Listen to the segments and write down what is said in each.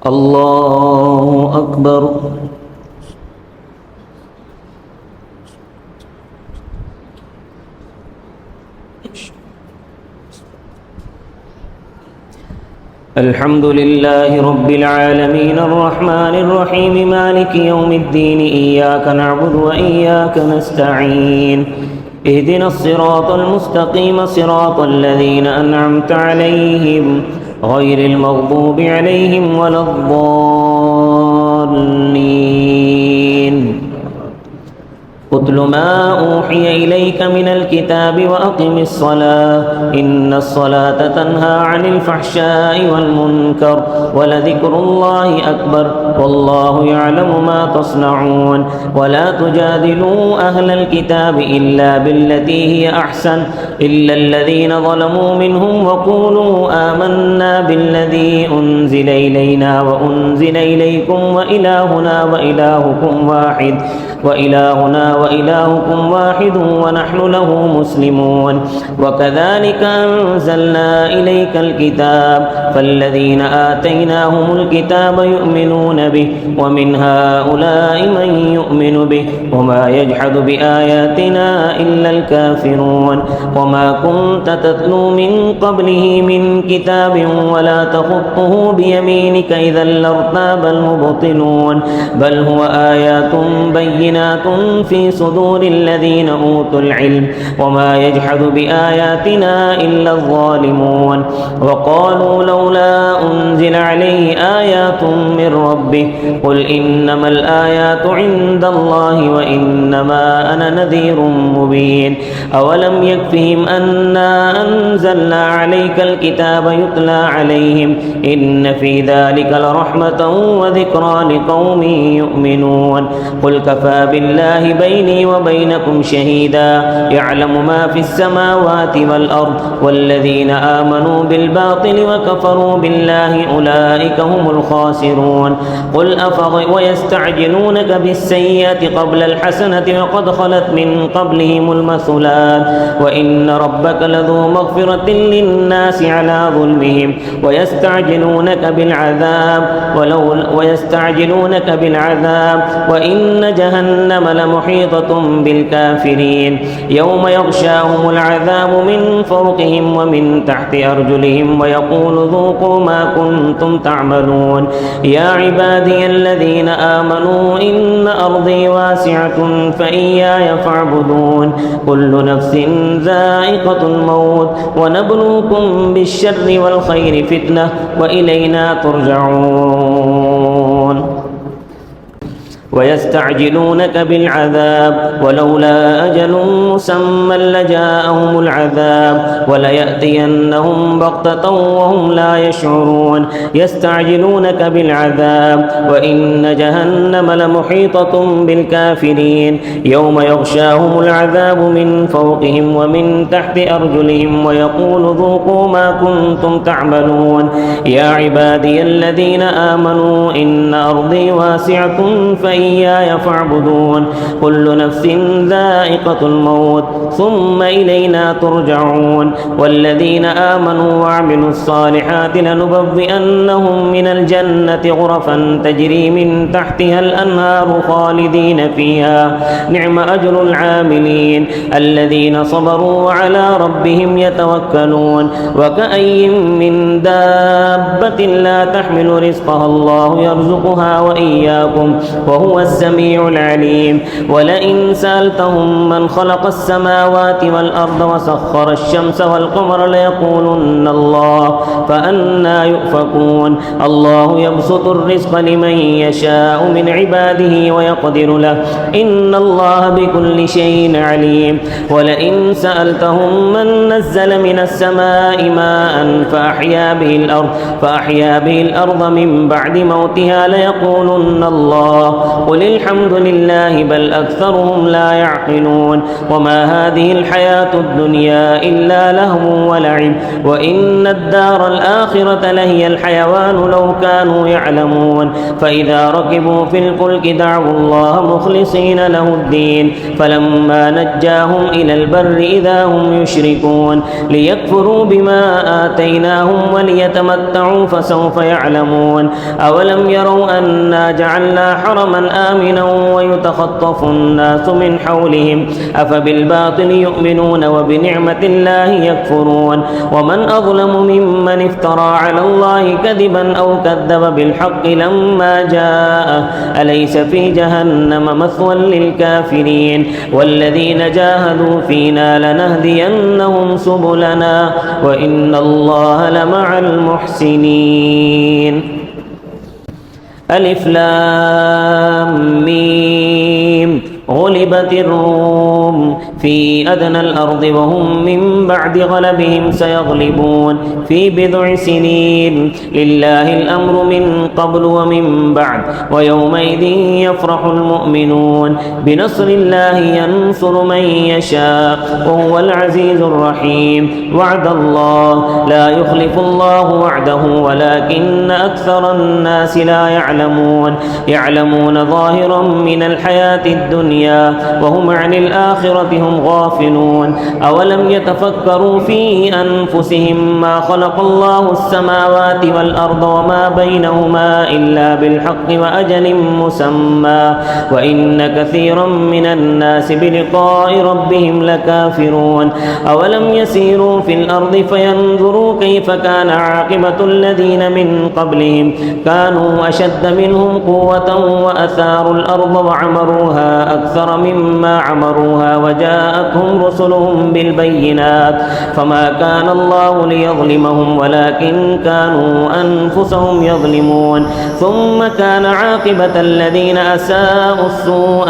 الله أكبر. الحمد لله رب العالمين الرحمن الرحيم مالك يوم الدين إياك نعبد وإياك نستعين اهدنا الصراط المستقيم صراط الذين أنعمت عليهم غير المغضوب عليهم ولا الضالين. اتل ما أوحي إليك من الكتاب وأقم الصلاة إن الصلاة تنهى عن الفحشاء والمنكر ولذكر الله أكبر والله يعلم ما تصنعون. ولا تجادلوا أهل الكتاب إلا بالتي هي أحسن إلا الذين ظلموا منهم وقولوا آمنا بالذي أنزل إلينا وأنزل إليكم وإلهنا وإلهكم واحد ونحن له مسلمون. وكذلك أنزلنا إليك الكتاب فالذين آتيناهم الكتاب يؤمنون به ومن هؤلاء من يؤمن به وما يجحد بآياتنا إلا الكافرون. وما كنت تتلو من قبله من كتاب ولا تخطه بيمينك إذا لارتاب المبطلون بل هو آيات بينات في صدور الذين أوتوا العلم وما يجحد بآياتنا إلا الظالمون. وقالوا لولا أنزل عليه آيات من ربه قل إنما الآيات عند الله وإنما أنا نذير مبين. أولم يكفهم أنا أنزلنا عليك الكتاب يتلى عليهم إن في ذلك لرحمة وذكرى لقوم يؤمنون. قل كفى بالله بيني وبينكم شهيدا يعلم ما في السماوات والأرض والذين آمنوا بالباطل وكفروا بالله أولئك هم الخاسرون. قل ويستعجلونك بالسيئة قبل الحسنة وقد خلت من قبلهم المثلات وإن ربك لذو مغفرة للناس على ظلمهم ويستعجلونك بالعذاب وإن جهنم لمحيطة بالكافرين. يوم يغشاهم العذاب من فوقهم ومن تحت أرجلهم ويقول ذوقوا ما كنتم تعملون. يا عبادي الذين آمنوا إن أرضي واسعة فإياي فاعبدون. كل نفس ذائقة الموت ونبلوكم بالشر والخير فتنة وإلينا ترجعون. ويستعجلونك بالعذاب ولولا أجل مسمى لجاءهم العذاب وليأتينهم بغتة وهم لا يشعرون. يستعجلونك بالعذاب وإن جهنم لمحيطة بالكافرين. يوم يغشاهم العذاب من فوقهم ومن تحت أرجلهم ويقول ذوقوا ما كنتم تعملون. يا عبادي الذين آمنوا إن أرضي واسعة فإياي فاعبدون. كل نفس ذائقة الموت ثم إلينا ترجعون. والذين آمنوا وعملوا الصالحات لنبوئنهم من الجنة غرفا تجري من تحتها الأنهار خالدين فيها نعم أجر العاملين الذين صبروا وعلى ربهم يتوكلون. وكأي من دابة لا تحمل رزقها الله يرزقها وإياكم وهو السميع العليم. ولئن سألتهم من خلق السماوات والأرض وسخر الشمس والقمر ليقولن الله فأنى يؤفكون. الله يبسط الرزق لمن يشاء من عباده ويقدر له إن الله بكل شيء عليم. ولئن سألتهم من نزل من السماء ماء فأحيا به الأرض من بعد موتها ليقولن الله قل الحمد لله بل أكثرهم لا يعقلون وما هذه الحياة الدنيا إلا لهو ولعب وإن الدار الآخرة لهي الحيوان لو كانوا يعلمون فإذا ركبوا في الفلك دعوا الله مخلصين له الدين فلما نجاهم إلى البر إذا هم يشركون ليكفروا بما آتيناهم وليتمتعوا فسوف يعلمون أولم يروا أنا جعلنا حرما آمنا ويتخطف الناس من حولهم أفبالباطل يؤمنون وبنعمة الله يكفرون ومن أظلم ممن افترى على الله كذبا أو كذب بالحق لما جاءه أليس في جهنم مثوى للكافرين والذين جاهدوا فينا لنهدينهم سبلنا وإن الله لمع المحسنين ألف لام ميم غلبت الروم في أدنى الأرض وهم من بعد غلبهم سيغلبون في بضع سنين لله الأمر من قبل ومن بعد ويومئذ يفرح المؤمنون بنصر الله ينصر من يشاء وهو العزيز الرحيم وعد الله لا يخلف الله وعده ولكن أكثر الناس لا يعلمون ظاهرا من الحياة الدنيا وهم عن الآخرة هم غافلون أولم يتفكروا في أنفسهم ما خلق الله السماوات والأرض وما بينهما إلا بالحق وأجل مسمى وإن كثيرا من الناس بلقاء ربهم لكافرون أولم يسيروا في الأرض فينظروا كيف كان عاقبة الذين من قبلهم كانوا أشد منهم قوة وأثاروا الأرض وعمروها أكثر مما عمروها وجاءتهم رسلهم بالبينات فما كان الله ليظلمهم ولكن كانوا أنفسهم يظلمون ثم كان عاقبة الذين أساءوا السوء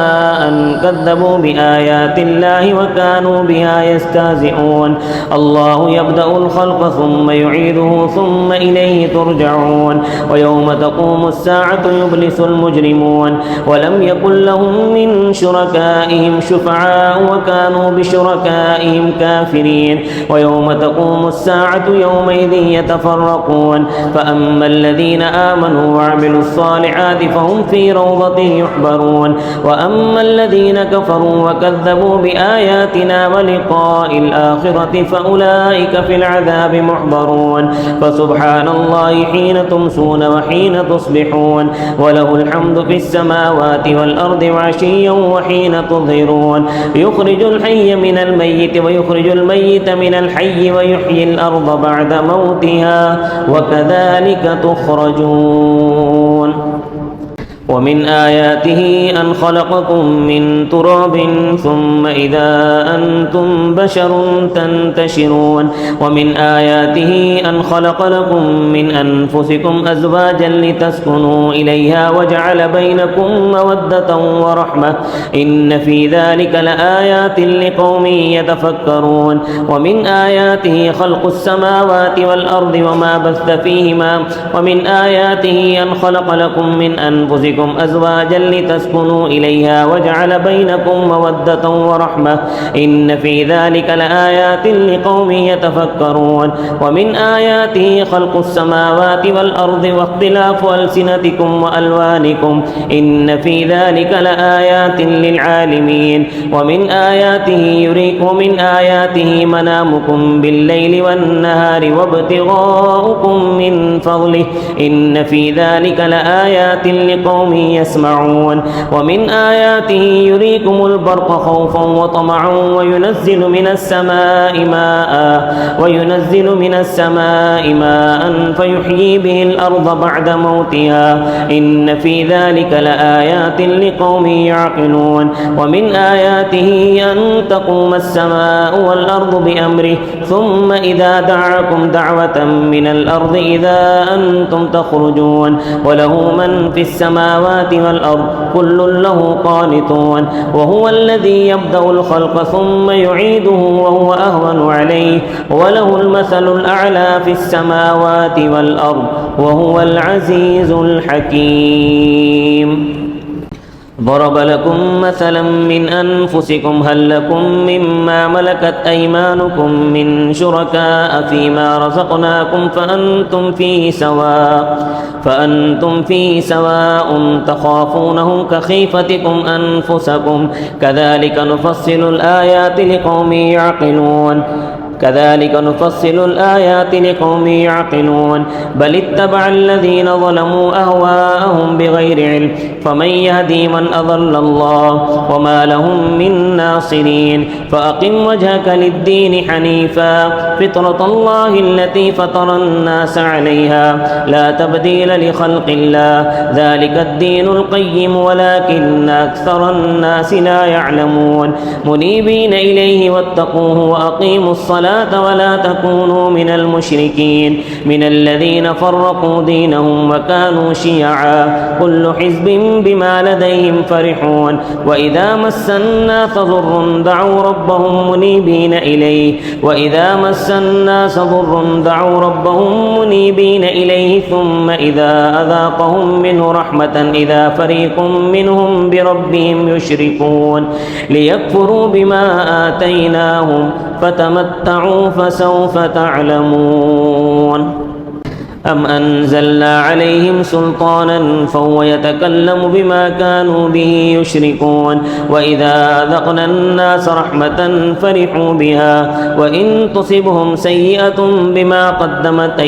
أن كذبوا بآيات الله وكانوا بها يستهزئون الله يبدأ الخلق ثم يعيده ثم إليه ترجعون ويوم تقوم الساعة يبلس المجرمون ولم يكن لهم من شركائهم شفعاء وكانوا بشركائهم كافرين ويوم تقوم الساعة يومئذ يتفرقون فأما الذين آمنوا وعملوا الصالحات فهم في روضة يحبرون وأما الذين كفروا وكذبوا بآياتنا ولقاء الآخرة فأولئك في العذاب محضرون فسبحان الله حين تمسون وحين تصبحون وله الحمد في السماوات والأرض وعشيا وحين تظهرون يخرج الحي من الميت ويخرج الميت من الحي ويحيي الأرض بعد موتها وكذلك تخرجون ومن آياته أن خلقكم من تراب ثم إذا أنتم بشر تنتشرون ومن آياته أن خلق لكم من أنفسكم أزواجا لتسكنوا إليها وجعل بينكم مودة ورحمة إن في ذلك لآيات لقوم يتفكرون ومن آياته خلق السماوات والأرض وما بث فيهما ومن آياته أن خلق لكم من أنفسكم أزواجا لتسكنوا إليها وجعل بينكم مودة ورحمة إن في ذلك لآيات لقوم يتفكرون ومن آياته خلق السماوات والأرض واختلاف ألسنتكم وألوانكم إن في ذلك لآيات للعالمين ومن آياته منامكم بالليل والنهار وابتغاؤكم من فضله إن في ذلك لآيات لقوم يسمعون ومن آياته يريكم البرق خوفا وطمعا وينزل من السماء ماء فيحيي به الأرض بعد موتها إن في ذلك لآيات لقوم يعقلون ومن آياته أن تقوم السماء والأرض بأمره ثم إذا دعاكم دعوة من الأرض إذا أنتم تخرجون وله من في السماوات والأرض كل له قانتون وهو الذي يبدأ الخلق ثم يعيده وهو أهون عليه وله المثل الأعلى في السماوات والأرض وهو العزيز الحكيم ضرب لكم مثلا من أنفسكم هل لكم مما ملكت أيمانكم من شركاء فيما رزقناكم فأنتم فيه سواء تخافونهم كخيفتكم أنفسكم كذلك نفصل الآيات لقوم يعقلون بل اتبع الذين ظلموا أهواءهم بغير علم فمن يهدي من أضل الله وما لهم من ناصرين فأقم وجهك للدين حنيفا فطرة الله التي فطر الناس عليها لا تبديل لخلق الله ذلك الدين القيم ولكن أكثر الناس لا يعلمون منيبين إليه واتقوه وأقيموا الصلاة ولا تكونوا من المشركين من الذين فرقوا دينهم وكانوا شيعا كل حزب بما لديهم فرحون وإذا مس الناس ضر دعوا ربهم منيبين إليه ثم إذا أذاقهم منه رحمة إذا فريق منهم بربهم يشركون ليكفروا بما آتيناهم فتمتعوا فسوف تعلمون أم أنزلنا عليهم سلطانا فهو يتكلم بما كانوا به يشركون وإذا أذقنا الناس رحمة فرحوا بها وإن تصبهم سيئة بما قدمت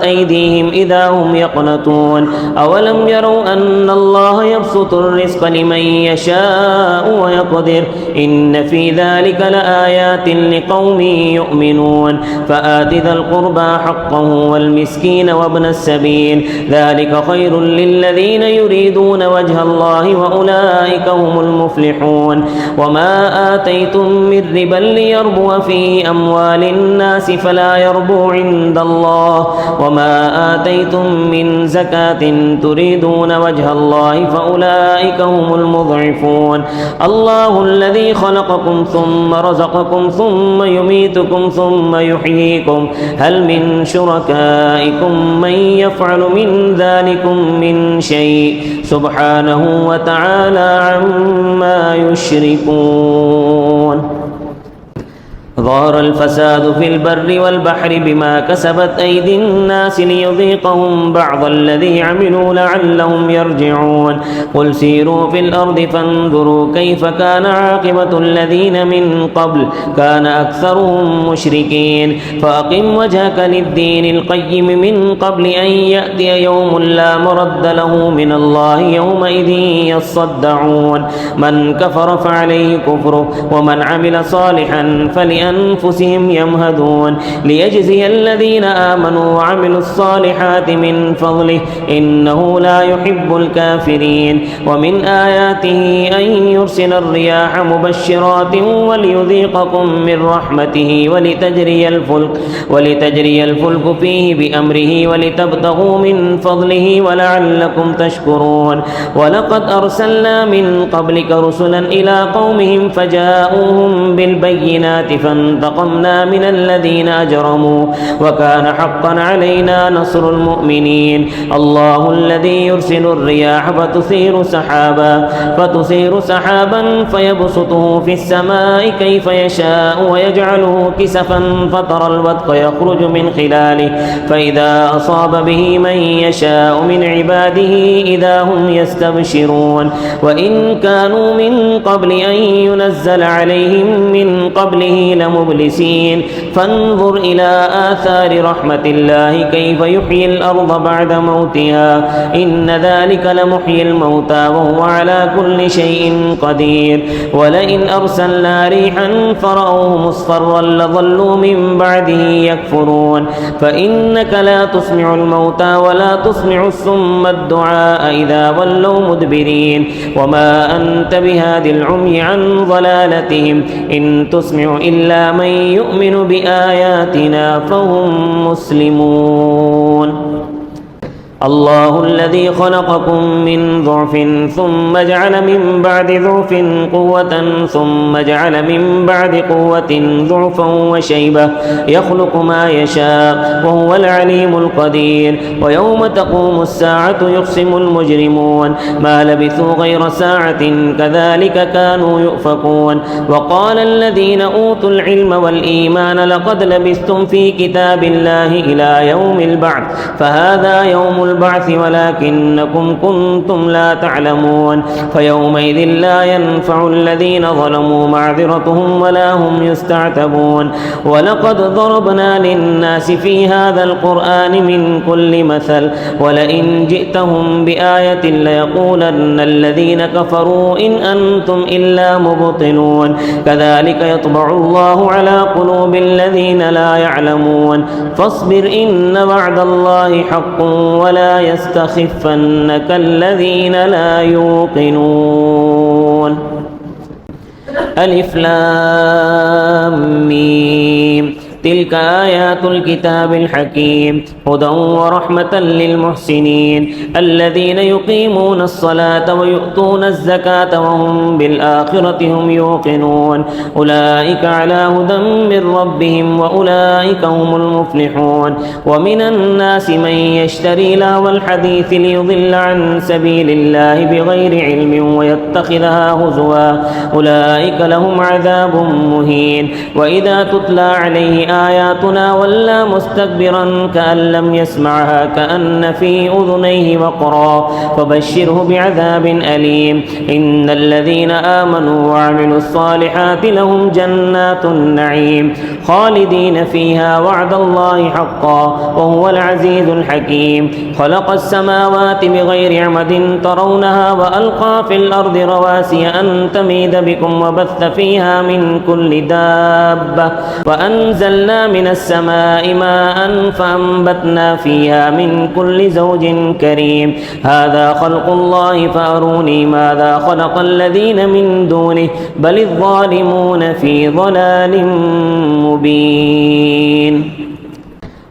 أيديهم إذا هم يقنطون أولم يروا أن الله يبسط الرزق لمن يشاء ويقدر إن في ذلك لآيات لقوم يؤمنون فآت ذا القربى حقه والمسكين وابن السبيل ذلك خير للذين يريدون وجه الله وأولئك هم المفلحون وما آتيتم من ربا ليربو في أموال الناس فلا يربو عند الله وما آتيتم من زكاة تريدون وجه الله فأولئك هم المضعفون الله الذي خلقكم ثم رزقكم ثم يميتكم ثم يحييكم هل من شركائكم من يفعل من ذلكم من شيء سبحانه وتعالى عما يشركون ظهر الفساد في البر والبحر بما كسبت أيدي الناس ليذيقهم بعض الذي عملوا لعلهم يرجعون قل سيروا في الأرض فانظروا كيف كان عاقبة الذين من قبل كان أكثرهم مشركين فأقم وجهك للدين القيم من قبل أن يأتي يوم لا مرد له من الله يومئذ يصدعون من كفر فعليه كفره ومن عمل صالحا فلأنفسهم يمهدون ليجزي الذين آمنوا وعملوا الصالحات من فضله إنه لا يحب الكافرين ومن آياته أن يرسل الرياح مبشرات وليذيقكم من رحمته ولتجري الفلك فيه بأمره ولتبتغوا من فضله ولعلكم تشكرون ولقد أرسلنا من قبلك رسلا إلى قومهم فجاءوهم بالبينات فانتقمنا من الذين أجرموا وكان حقا علينا نصر المؤمنين الله الذي يرسل الرياح فتثير سحابا فيبسطه في السماء كيف يشاء ويجعله كسفا فترى الودق يخرج من خلاله فإذا أصاب به من يشاء من عباده إذا هم يستبشرون وإن كانوا من قبل أن ينزل عليهم من قبله لمبلسين فانظر إلى آثار رحمة الله كيف يحيي الأرض بعد موتها إن ذلك لمحيي الموتى وهو على كل شيء قدير ولئن أرسلنا ريحا فرأوه مصفرا لظلوا من بعده يكفرون فإنك لا تسمع الموتى ولا تسمع الصم الدعاء إذا ولوا مدبرين وما أنت بهاد العمي عن ضلالتهم إن تسمع إلا من يؤمن بآياتنا فهم مسلمون الله الذي خلقكم من ضعف ثم جعل من بعد ضعف قوة ثم جعل من بعد قوة ضعفا وشيبة يخلق ما يشاء وهو العليم القدير ويوم تقوم الساعة يقسم المجرمون ما لبثوا غير ساعة كذلك كانوا يؤفكون وقال الذين أوتوا العلم والإيمان لقد لبثتم في كتاب الله إلى يوم البعث فهذا يوم البعث ولكنكم كنتم لا تعلمون فيومئذ لا ينفع الذين ظلموا معذرتهم ولا هم يستعتبون ولقد ضربنا للناس في هذا القرآن من كل مثل ولئن جئتهم بآية ليقولن الذين كفروا إن أنتم إلا مبطلون كذلك يطبع الله على قلوب الذين لا يعلمون فاصبر إن وعد الله حق ولا يستخفنك الذين لا يوقنون ألف لام ميم تلك آيات الكتاب الحكيم هدى ورحمة للمحسنين الذين يقيمون الصلاة ويؤتون الزكاة وهم بالآخرة هم يوقنون أولئك على هدى من ربهم وأولئك هم المفلحون ومن الناس من يشتري لهو الحديث ليضل عن سبيل الله بغير علم ويتخذها هزوا أولئك لهم عذاب مهين وإذا تتلى عليه آياتنا ولى مستكبرا كأن لم يسمعها كأن في أذنيه وقرا فبشره بعذاب أليم إن الذين آمنوا وعملوا الصالحات لهم جنات النعيم خالدين فيها وعد الله حقا وهو العزيز الحكيم خلق السماوات بغير عمد ترونها وألقى في الأرض رواسي أن تميد بكم وبث فيها من كل دابة وأنزلنا من السماء ماء فأنبتنا فيها من كل زوج كريم هذا خلق الله فأروني ماذا خلق الذين من دونه بل الظالمون في ضلال مبين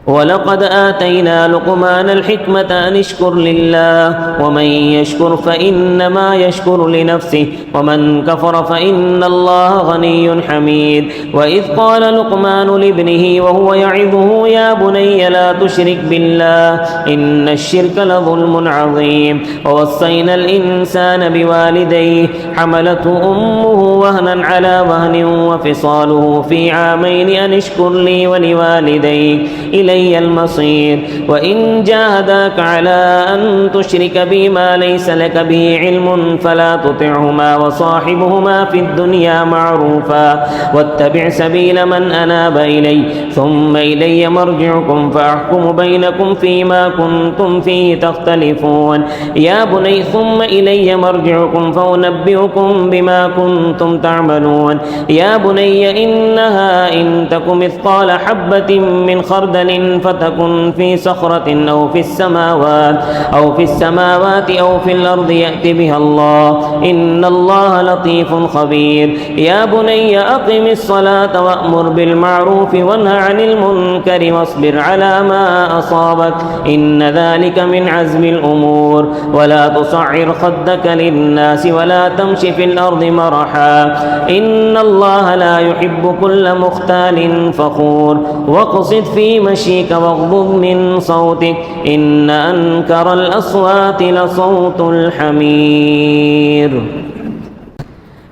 ولقد آتينا لقمان الحكمة أن اشكر لله ومن يشكر فإنما يشكر لنفسه ومن كفر فإن الله غني حميد وإذ قال لقمان لابنه وهو يعظه يا بني لا تشرك بالله إن الشرك لظلم عظيم ووصينا الإنسان بوالديه حملته أمه وهنا على وهن وفصاله في عامين أن اشكر لي ولوالديك إلي المصير وإن جاهداك على أن تشرك بي ما ليس لك به علم فلا تطعهما وصاحبهما في الدنيا معروفا واتبع سبيل من أناب إلي ثم إلي مرجعكم فأحكم بينكم فيما كنتم فيه تختلفون يا بني ثم إلي مرجعكم فأنبئكم بما كنتم تعملون يا بني إنها إن تك مثقال حبة من خردل فتكن في صخرة أو في السماوات أو في الأرض يأت بها الله إن الله لطيف خبير يا بني أقم الصلاة وأمر بالمعروف وانه عن المنكر واصبر على ما أصابك إن ذلك من عزم الأمور ولا تصعر خدك للناس ولا تمش في الأرض مرحا إن الله لا يحب كل مختال فخور واقصد في مشيك واغضض من صوتك إن أنكر الأصوات لصوت الحمير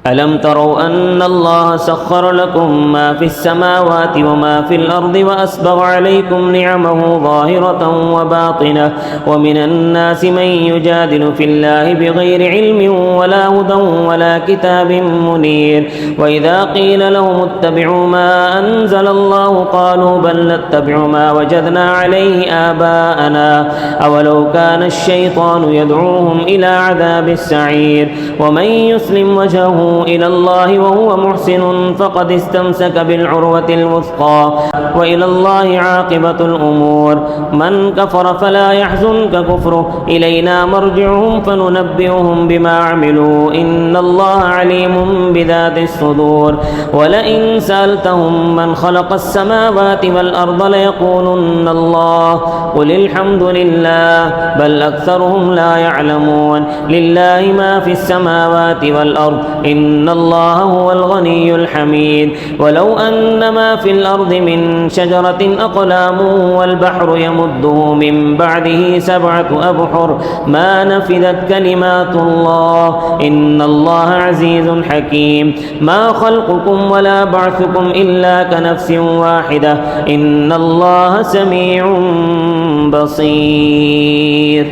ألم تروا أن الله سخر لكم ما في السماوات وما في الأرض وأسبغ عليكم نعمه ظاهرة وباطنة ومن الناس من يجادل في الله بغير علم ولا هدى ولا كتاب منير وإذا قيل لهم اتبعوا ما أنزل الله قالوا بل نتبع ما وجدنا عليه آباءنا أولو كان الشيطان يدعوهم إلى عذاب السعير ومن يسلم وجهه أمره إلى الله وهو محسن فقد استمسك بالعروة الوثقى وإلى الله عاقبة الأمور. من كفر فلا يحزنك كفره، إلينا مرجعهم فننبئهم بما عملوا إن الله عليم بذات الصدور. ولئن سألتهم من خلق السماوات والأرض ليقولن الله قل الحمد لله بل أكثرهم لا يعلمون. لله ما في السماوات والأرض إن الله هو الغني الحميد. ولو أن ما في الأرض من شجرة أقلام والبحر يمده من بعده 7 أبحر ما نفذت كلمات الله إن الله عزيز حكيم. ما خلقكم ولا بعثكم إلا كنفس واحدة إن الله سميع بصير.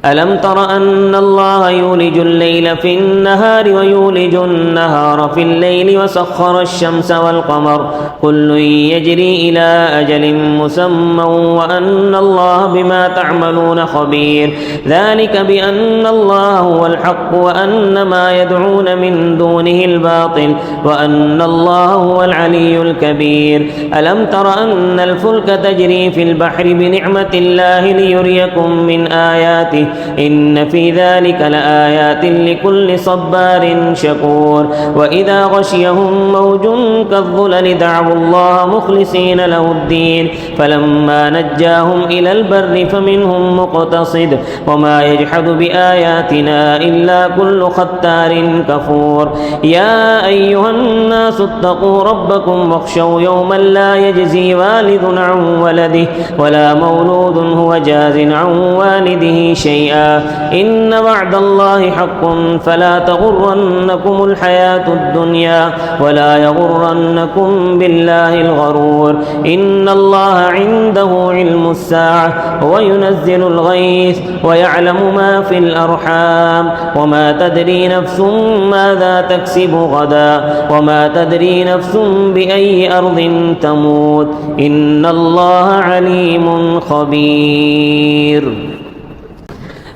ألم تر أن الله يولج الليل في النهار ويولج النهار في الليل وسخر الشمس والقمر كل يجري إلى أجل مسمى وأن الله بما تعملون خبير. ذلك بأن الله هو الحق وأن ما يدعون من دونه الباطل وأن الله هو العلي الكبير. ألم تر أن الفلك تجري في البحر بنعمة الله ليريكم من آياته إن في ذلك لآيات لكل صبار شكور. وإذا غشيهم موج كالظلل دعوا الله مخلصين له الدين فلما نجاهم إلى البر فمنهم مقتصد وما يجحد بآياتنا إلا كل ختار كفور. يا أيها الناس اتقوا ربكم واخشوا يوما لا يجزي والد عن ولده ولا مولود هو جاز عن والده شيئا إن وعد الله حق فلا تغرنكم الحياة الدنيا ولا يغرنكم بالله الغرور. إن الله عنده علم الساعة وينزل الغيث ويعلم ما في الأرحام وما تدري نفس ماذا تكسب غدا وما تدري نفس بأي أرض تموت إن الله عليم خبير.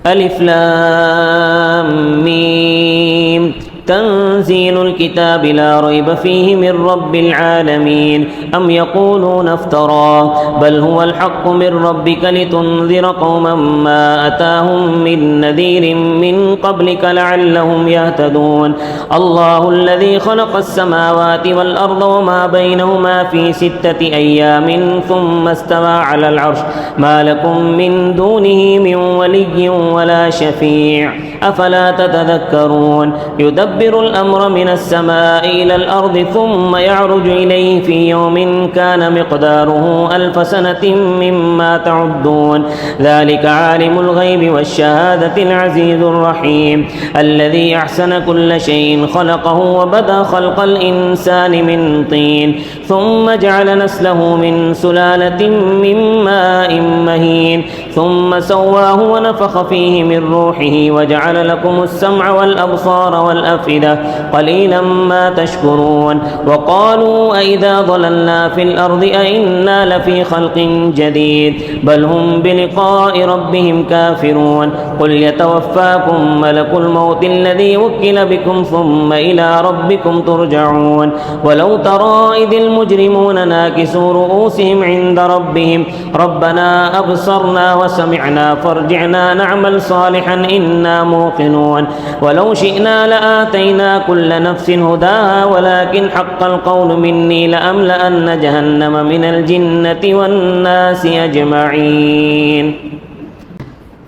ألف لام ميم تنزيل الكتاب لا ريب فيه من رب العالمين. أم يقولون افتراه بل هو الحق من ربك لتنذر قوما ما أتاهم من نذير من قبلك لعلهم يهتدون. الله الذي خلق السماوات والأرض وما بينهما في 6 أيام ثم استوى على العرش ما لكم من دونه من ولي ولا شفيع أفلا تتذكرون. يدبر الأمر من السماء إلى الأرض ثم يعرج إليه في يوم كان مقداره 1000 سنة مما تعدون. ذلك عالم الغيب والشهادة العزيز الرحيم الذي أحسن كل شيء خلقه وبدأ خلق الإنسان من طين ثم جعل نسله من سلالة من ماء مهين ثم سواه ونفخ فيه من روحه وجعل لكم السمع والأبصار والأفئدة قليلا ما تشكرون. وقالوا أئذا ضللنا في الأرض أئنا لفي خلق جديد بل هم بلقاء ربهم كافرون. قل يتوفاكم ملك الموت الذي وكل بكم ثم إلى ربكم ترجعون. ولو ترى إذ المجرمون ناكسوا رؤوسهم عند ربهم ربنا أبصرنا وسمعنا فارجعنا نعمل صالحا إنا موقنون. ولو شئنا لآتينا كل نفس هداها ولكن حق القول مني لأملأن جهنم من الجنة والناس أجمعين.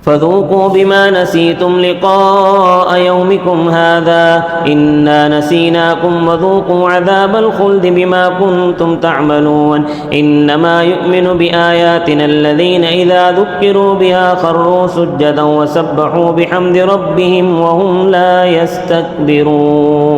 فذوقوا بما نسيتم لقاء يومكم هذا إنا نسيناكم وذوقوا عذاب الخلد بما كنتم تعملون. إنما يؤمن بآياتنا الذين إذا ذكروا بها خروا سجدا وسبحوا بحمد ربهم وهم لا يستكبرون.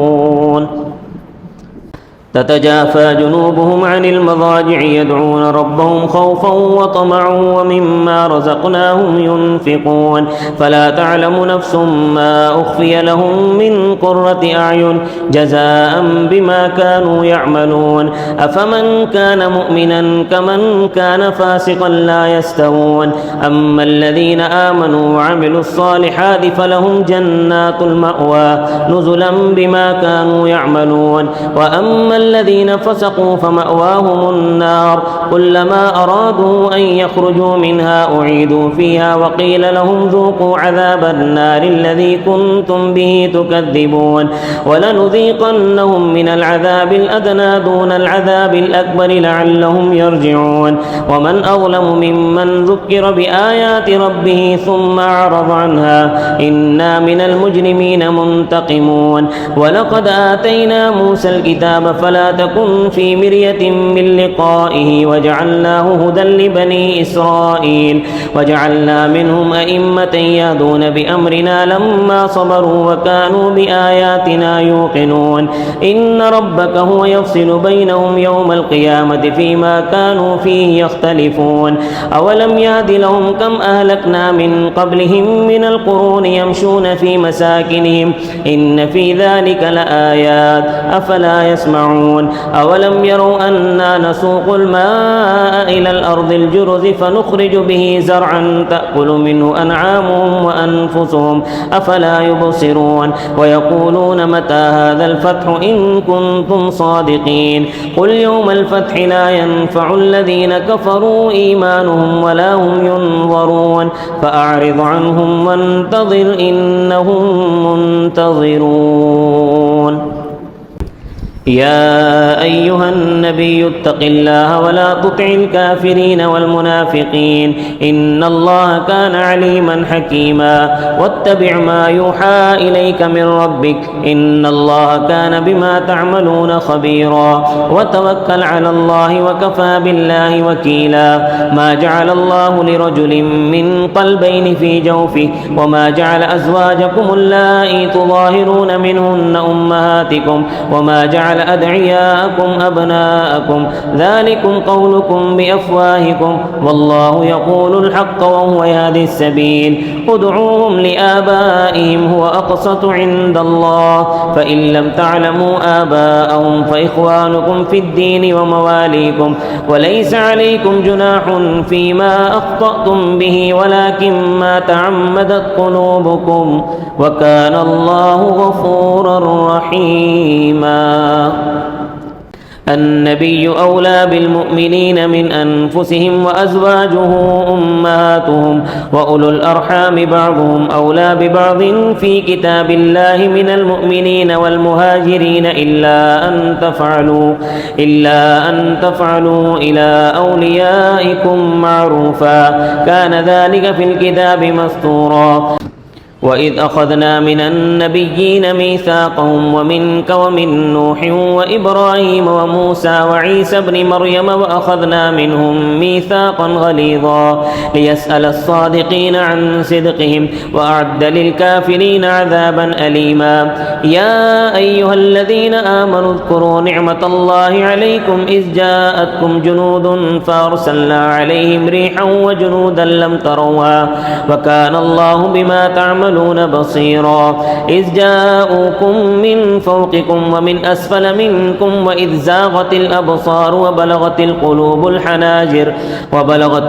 تتجافى جنوبهم عن المضاجع يدعون ربهم خوفا وطمعا ومما رزقناهم ينفقون فلا تعلم نفس ما أخفي لهم من قرة أعين جزاء بما كانوا يعملون أفمن كان مؤمنا كمن كان فاسقا لا يستوون أما الذين آمنوا وعملوا الصالحات فلهم جنات المأوى نزلا بما كانوا يعملون وأما الذين فسقوا فمأواهم النار كلما أرادوا أن يخرجوا منها أعيدوا فيها وقيل لهم ذوقوا عذاب النار الذي كنتم به تكذبون ولنذيقنهم من العذاب الأدنى دون العذاب الأكبر لعلهم يرجعون ومن أظلم ممن ذكر بآيات ربه ثم أعرض عنها إنا من المجرمين منتقمون ولقد آتينا موسى الكتاب فلا تكن في مرية من لقائه وجعلناه هدى لبني إسرائيل وجعلنا منهم أئمة يهدون بأمرنا لما صبروا وكانوا بآياتنا يوقنون إن ربك هو يفصل بينهم يوم القيامة فيما كانوا فيه يختلفون أولم يهد لهم كم أهلكنا من قبلهم من القرون يمشون في مساكنهم إن في ذلك لآيات أفلا يسمعون أولم يروا أنا نسوق الماء إلى الأرض الجرز فنخرج به زرعا تأكل منه أنعامهم وأنفسهم أفلا يبصرون ويقولون متى هذا الفتح إن كنتم صادقين قل يوم الفتح لا ينفع الذين كفروا إيمانهم ولا هم ينظرون فأعرض عنهم وانتظر إنهم منتظرون يا أيها النبي اتق الله ولا تطع الكافرين والمنافقين إن الله كان عليما حكيما واتبع ما يوحى إليك من ربك إن الله كان بما تعملون خبيرا وتوكل على الله وكفى بالله وكيلا ما جعل الله لرجل من قلبين في جوفه وما جعل أزواجكم اللائي تظاهرون منهن أمهاتكم وما جعل أدعياءكم أبناءكم ذلكم قولكم بأفواهكم والله يقول الحق وهو يهدي السبيل ادعوهم لآبائهم هو أقسط عند الله فإن لم تعلموا آباءهم فإخوانكم في الدين ومواليكم وليس عليكم جناح فيما أخطأتم به ولكن ما تعمدت قلوبكم وكان الله غفورا رحيما النبي أولى بالمؤمنين من أنفسهم وأزواجه أمهاتهم وأولو الأرحام بعضهم أولى ببعض في كتاب الله من المؤمنين والمهاجرين إلا أن تفعلوا إلى أوليائكم معروفا كان ذلك في الكتاب مسطورا وإذ أخذنا من النبيين ميثاقهم ومنك ومن نوح وإبراهيم وموسى وعيسى ابن مريم وأخذنا منهم ميثاقا غليظا ليسأل الصادقين عن صدقهم وأعد للكافرين عذابا أليما يا أيها الذين آمنوا اذكروا نعمة الله عليكم إذ جاءتكم جنود فأرسلنا عليهم ريحا وجنودا لم تروها وكان الله بما تعملون بصيرا إذ جاءوكم من فوقكم ومن أسفل منكم وإذ زاغت الأبصار وبلغت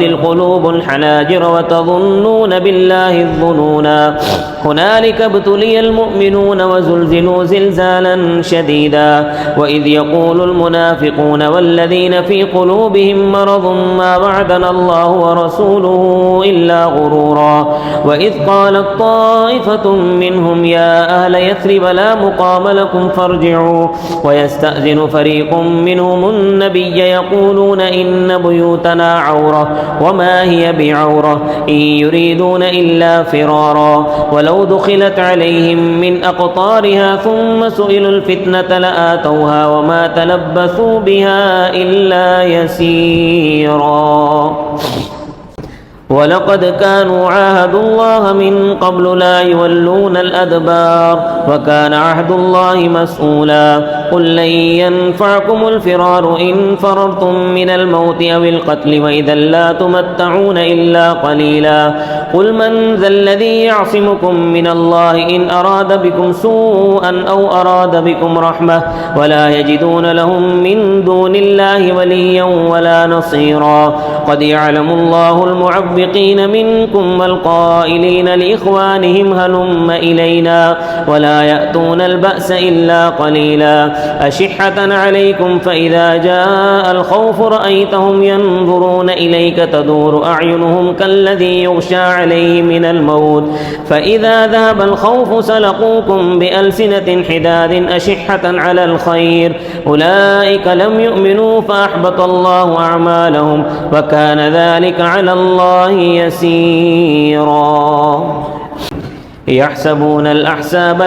القلوب الحناجر وتظنون بالله الظنونا هنالك ابتلي المؤمنون وزلزلوا زلزالا شديدا وإذ يقول المنافقون والذين في قلوبهم مرض ما وعدنا الله ورسوله إلا غرورا وإذ قالت طائفة منهم يا أهل يثرب لا مقام لكم فارجعوا ويستأذن فريق منهم النبي يقولون إن بيوتنا عورة وما هي بعورة إن يريدون إلا فرارا ولو دخلت عليهم من أقطارها ثم سئلوا الفتنة لآتوها وما تلبثوا بها إلا يسيرا ولقد كانوا عاهدوا الله من قبل لا يولون الأدبار وكان عهد الله مسؤولا قل لن ينفعكم الفرار إن فررتم من الموت أو القتل وإذا لا تمتعون إلا قليلا قل من ذا الذي يعصمكم من الله إن أراد بكم سوءا أو أراد بكم رحمة ولا يجدون لهم من دون الله وليا ولا نصيرا قد يعلم الله المعوقين منكم والقائلين لإخوانهم هلم إلينا ولا يأتون البأس إلا قليلا أشحة عليكم فإذا جاء الخوف رأيتهم ينظرون إليك تدور أعينهم كالذي يغشى عليه من الموت فإذا ذهب الخوف سلقوكم بألسنة حداد أشحة على الخير أولئك لم يؤمنوا فأحبط الله أعمالهم وكان ذلك على الله يسيرا يحسبون الأحزاب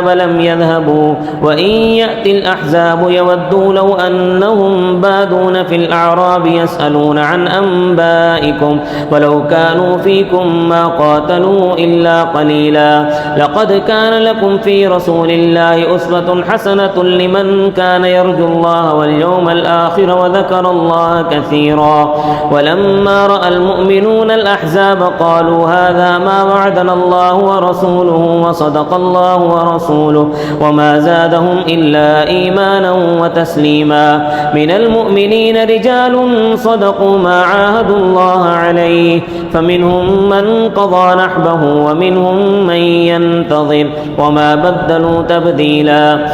لم يذهبوا وإن يأتي الأحزاب يودوا لو أنهم بادون في الأعراب يسألون عن أنبائكم ولو كانوا فيكم ما قاتلوا إلا قليلا لقد كان لكم في رسول الله أسوة حسنة لمن كان يرجو الله واليوم الآخر وذكر الله كثيرا ولما رأى المؤمنون الأحزاب قالوا هذا ما وعدنا الله ورسوله وصدق الله ورسوله وما زادهم إلا إيمانا وتسليما من المؤمنين رجال صدقوا ما عاهدوا الله عليه فمنهم من قضى نحبه ومنهم من ينتظر وما بدلوا تبديلا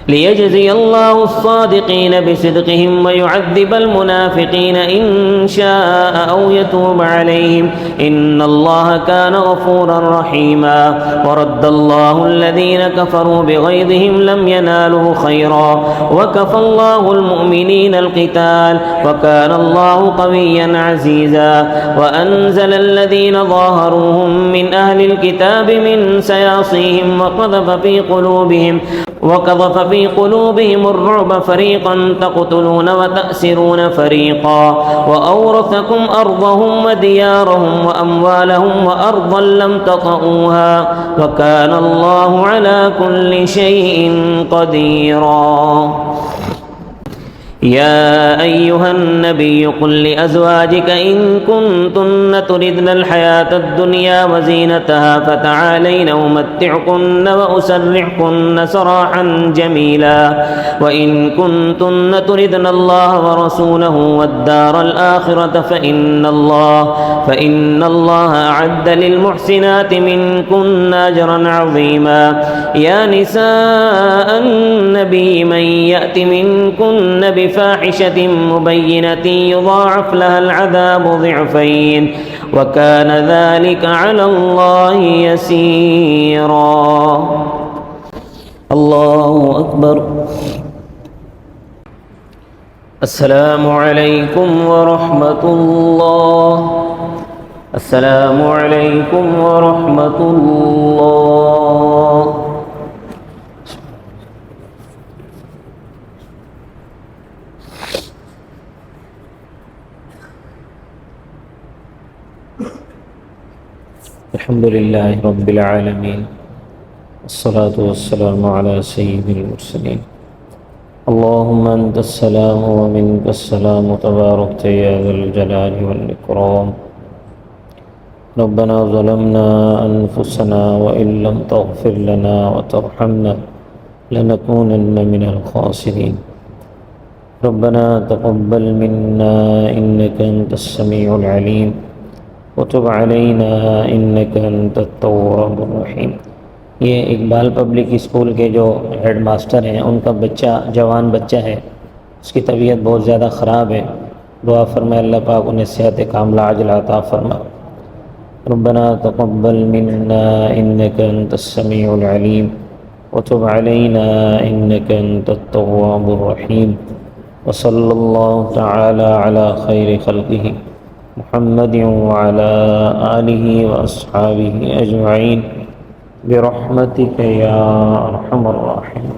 ليجزي الله الصادقين بصدقهم ويعذب المنافقين إن شاء أو يتوب عليهم إن الله كان غفورا رحيما ورد الله الذين كفروا بغيظهم لم ينالوا خيرا وكفى الله المؤمنين القتال وكان الله قويا عزيزا وأنزل الذين ظاهروهم من أهل الكتاب من سياصيهم وقذف في قلوبهم الرعب فريقا تقتلون وتأسرون فريقا وأورثكم أرضهم وديارهم وأموالهم وأرضا لم تطئوها وكان الله على كل شيء قديرا يا أيها النبي قل لأزواجك إن كنتن تردن الحياة الدنيا وزينتها فتعالين أمتعكن وأسرحكن سراحا جميلا وإن كنتن تردن الله ورسوله والدار الآخرة فإن الله أعد للمحسنات منكن أجرا عظيما يا نساء النبي من يأت منكن بفاحشة مبينة يضاعف لها العذاب ضعفين وكان ذلك على الله يسيرا الله أكبر السلام عليكم ورحمة الله السلام عليكم ورحمة الله الحمد لله رب العالمين والصلاة والسلام على سيد المرسلين اللهم أنت السلام ومنك السلام تباركت يا ذا الجلال والإكرام ربنا ظلمنا أنفسنا وإن لم تغفر لنا وترحمنا لنكونن من الخاسرين ربنا تقبل منا إنك أنت السميع العليم وتب علينا إنك أنت التواب الرحيم। ये Iqbal public school के जो हेड मास्टर हैं उनका बच्चा जवान बच्चा है, उसकी तबीयत बहुत ज़्यादा ख़राब है। दुआ फरमाए अल्लाह पाक उन्हें सेहत कामिला अजल अता फरमा। रब्बना तक़ब्बल मिन्ना इन्नका अंतस समीउल अलीम व तुब अलैना इन्नका अंतत तव्वाबुर रहीम व सल्लल्लाहु तआला अला खैरि खल्क़िही मुहम्मद व अला आलिहि व अस्हाबिहि अजमईन बिरहमतिक या अरहमर राहिमीन।